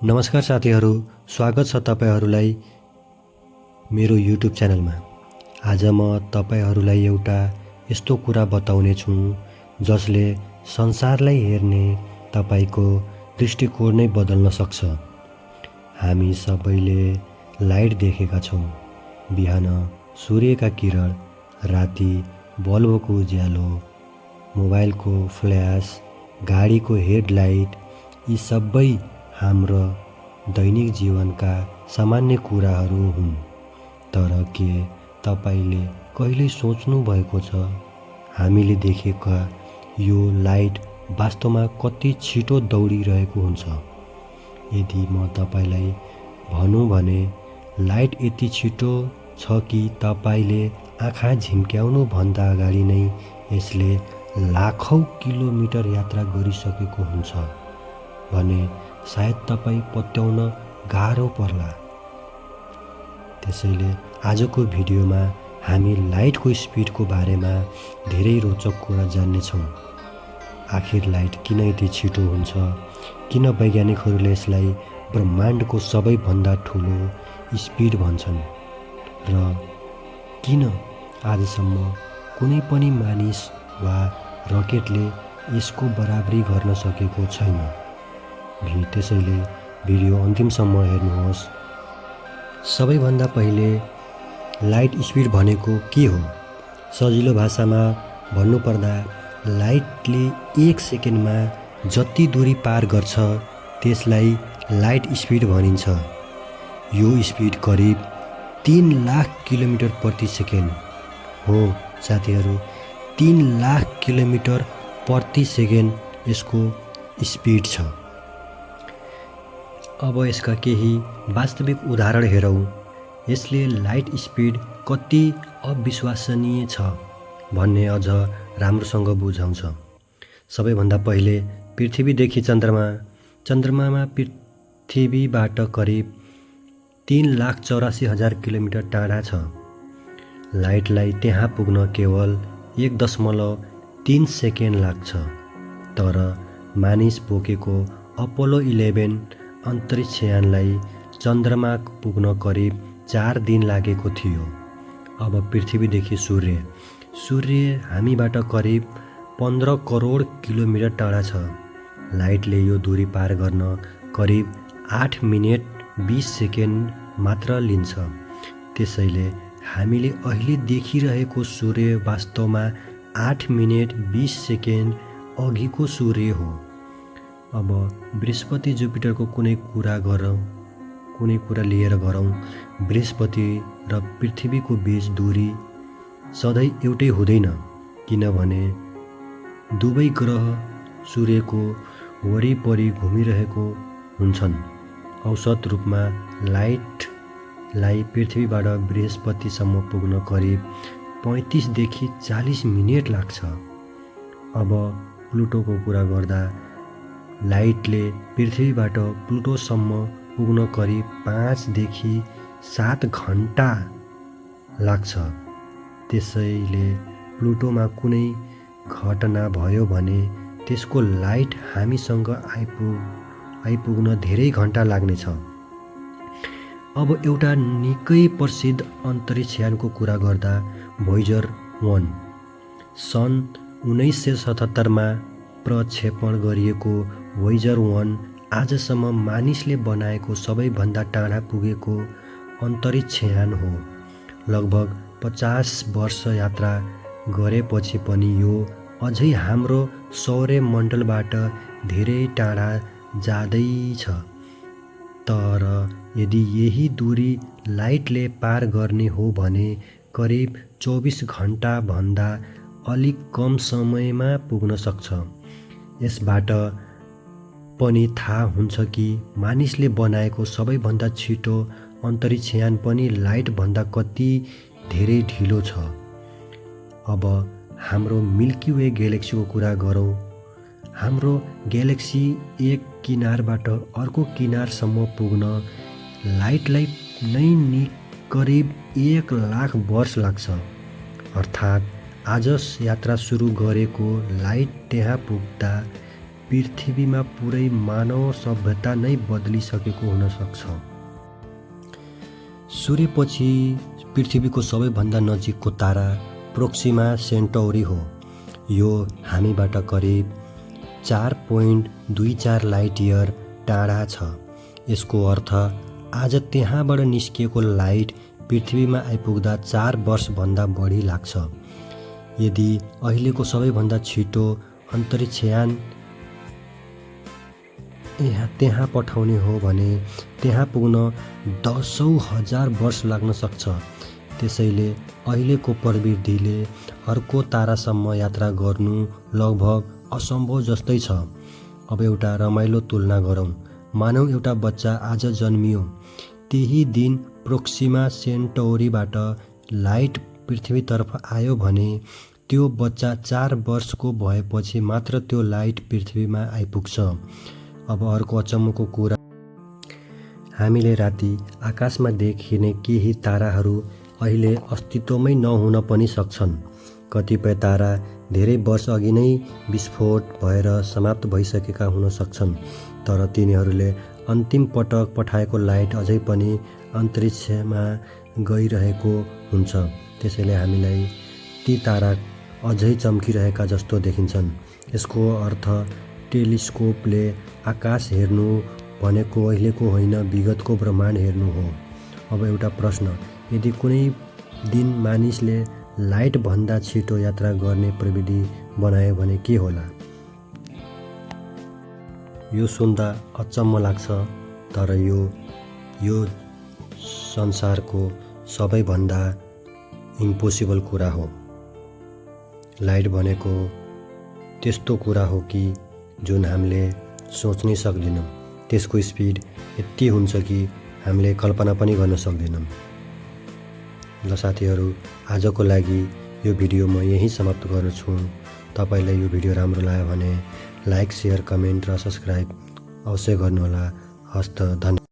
नमस्कार साथीहरू, स्वागत छ तपाईहरूलाई मेरो युट्युब च्यानलमा। आज म तपाईहरूलाई एउटा यस्तो कुरा बताउने छु जसले संसारलाई हेर्ने तपाईको दृष्टिकोण नै बदल्न सक्छ। हामी सबैले लाइट देखेका छौँ, बिहान सूर्यका किरण, राति बल्बको उज्यालो, मोबाइलको फ्ल्यास, गाडीको हेडलाइट, यी सबै हाम्रो दैनिक जीवनका सामान्य कुराहरू हुन्। तर के तपाईले कहिले सोच्नु भएको छ हामीले देखेका यो लाइट वास्तवमा कति छिटो दौडिरहेको हुन्छ? यदि म तपाईलाई भनौँ भने लाइट यति छिटो छ कि तपाईले आँखा झिम्क्याउनु भन्दा अगाडि नै यसले लाखौं किलोमिटर यात्रा गरिसकेको हुन्छ भने सायद तपाई पत्याउन गाह्रो पर्ला। त्यसैले आजको भिडियोमा हामी लाइटको स्पिडको बारेमा धेरै रोचक कुरा जान्नेछौँ। आखिर लाइट किन यति छिटो हुन्छ? किन वैज्ञानिकहरूले यसलाई ब्रह्माण्डको सबैभन्दा ठुलो स्पिड भन्छन्? र किन आजसम्म कुनै पनि मानिस वा रकेटले यसको बराबरी गर्न सकेको छैन? त्यसैले भिडियो अन्तिमसम्म हेर्नुहोस्। सबैभन्दा पहिले लाइट स्पिड भनेको के हो? सजिलो भाषामा भन्नुपर्दा लाइटले 1 सेकेन्डमा जति दूरी पार गर्छ त्यसलाई लाइट स्पिड भनिन्छ। यो स्पिड करिब 3 लाख किलोमिटर प्रति सेकेन्ड हो साथीहरू। 3 लाख किलोमिटर प्रति सेकेन्ड यसको स्पिड छ। अब यसका केही वास्तविक उदाहरण हेरौँ। यसले लाइट स्पिड कति अविश्वसनीय छ भन्ने अझ राम्रोसँग बुझाउँछ। सबैभन्दा पहिले पृथ्वीदेखि चन्द्रमामा पृथ्वीबाट करिब 3,84,000 किलोमिटर टाढा छ। लाइटलाई त्यहाँ पुग्न केवल 1.3 सेकेन्ड लाग्छ। तर मानिस बोकेको अपोलो 11 अन्तरिक्षयानलाई चन्द्रमा पुग्न करिब 4 दिन लागेको थियो। अब पृथ्वीदेखि सूर्य हामीबाट करिब 15 करोड किलोमिटर टाढा छ। लाइटले यो दूरी पार गर्न करिब 8 मिनेट 20 सेकेन्ड मात्र लिन्छ। त्यसैले हामीले अहिले देखिरहेको सूर्य वास्तवमा 8 मिनेट 20 सेकेन्ड अघिको सूर्य हो। अब बृहस्पति जुपिटरको कुनै कुरा लिएर गरौँ। बृहस्पति र पृथ्वीको बीच दूरी सधैँ एउटै हुँदैन, किनभने दुवै ग्रह सूर्यको वरिपरि घुमिरहेको हुन्छन्। औसत रूपमा लाइटलाई पृथ्वीबाट बृहस्पतिसम्म पुग्न करिब 35 देखि 40 मिनेट लाग्छ। अब प्लुटोको कुरा गर्दा लाइटले पृथ्वीबाट प्लुटोसम्म पुग्न करिब 5 देखि 7 घण्टा लाग्छ। त्यसैले प्लुटोमा कुनै घटना भयो भने त्यसको लाइट हामीसँग आइपुग्न धेरै घण्टा लाग्नेछ। अब एउटा निकै प्रसिद्ध अन्तरिक्षयानको कुरा गर्दा भोयेजर 1 सन् 1977मा प्रक्षेपण गरिएको भोयेजर 1 आजसम्म मानिसले बनाएको सबैभन्दा टाढा पुगेको अन्तरिक्षयान हो। लगभग 50 वर्ष यात्रा गरेपछि पनि यो अझै हाम्रो सौर्यमण्डलबाट धेरै टाढा जाँदैछ। तर यदि यही दूरी लाइटले पार गर्ने हो भने करिब 24 घण्टा भन्दा अलिक कम समयमा पुग्न सक्छ। यसबाट पनि थाहा हुन्छ कि मानिसले बनाएको सबैभन्दा छिटो अन्तरिक्षयान पनि लाइटभन्दा कति धेरै ढिलो छ। अब हाम्रो मिल्की वे ग्यालेक्सीको कुरा गरौँ। हाम्रो ग्यालेक्सी एक किनारबाट अर्को किनारसम्म पुग्न लाइटलाई नै करिब 1 लाख वर्ष लाग्छ। अर्थात् आज यात्रा सुरु गरेको लाइट त्यहाँ पुग्दा पृथ्वीमा पुरै मानव सभ्यता नै बदलिसकेको हुन सक्छ। सूर्यपछि पृथ्वीको सबैभन्दा नजिकको तारा प्रोक्सिमा सेन्टौरी हो। यो हामीबाट करिब 4.24 लाइट इयर टाढा छ। यसको अर्थ आज त्यहाँबाट निस्किएको लाइट पृथ्वीमा आइपुग्दा 4 वर्षभन्दा बढी लाग्छ। यदि अहिलेको सबैभन्दा छिटो अन्तरिक्षयान त्यहाँ पठाउने हो भने त्यहाँ पुग्न 10,000 वर्ष लाग्न सक्छ। त्यसैले अहिलेको प्रविधिले अर्को तारासम्म यात्रा गर्नु लगभग असम्भव जस्तै छ। अब एउटा रमाइलो तुलना गरौँ। मानौ एउटा बच्चा आज जन्मियो। त्यही दिन प्रोक्सिमा सेन्टौरीबाट लाइट पृथ्वीतर्फ आयो भने त्यो बच्चा 4 वर्षको भएपछि मात्र त्यो लाइट पृथ्वीमा आइपुग्छ। अब अर्को अचम्मको कुरा, हामीले राति आकाशमा देखिने केही ताराहरू अहिले अस्तित्वमै नहुन पनि सक्छन्। कतिपय तारा धेरै वर्ष अघि नै विस्फोट भएर समाप्त भइसकेका हुन सक्छन्, तर तिनीहरूले अन्तिम पटक पठाएको लाइट अझै पनि अन्तरिक्षमा गइरहेको हुन्छ। त्यसैले हामीलाई ती तारा अझै चम्किरहेका जस्तो देखिन्छन्। यसको अर्थ टेलिस्कोपले आकाश हेर्नु भनेको अहिलेको होइन, विगतको ब्रह्माण्ड हेर्नु हो। अब एउटा प्रश्न, यदि कुनै दिन मानिसले लाइटभन्दा छिटो यात्रा गर्ने प्रविधि बनायो भने के होला? यो सुन्दा अचम्म लाग्छ, तर यो संसारको सबैभन्दा इम्पोसिबल कुरा हो। लाइट भनेको त्यस्तो कुरा हो कि जुन हामीले सोच्नै सक्दैनौँ। त्यसको स्पिड यति हुन्छ कि हामीले कल्पना पनि गर्न सक्दैनौँ। ल साथीहरू, आजको लागि यो भिडियो म यहीँ समाप्त गर्छु। तपाईँलाई यो भिडियो राम्रो लाग्यो भने लाइक, सेयर, कमेन्ट र सब्सक्राइब अवश्य गर्नुहोला। हस्त धन्यवाद।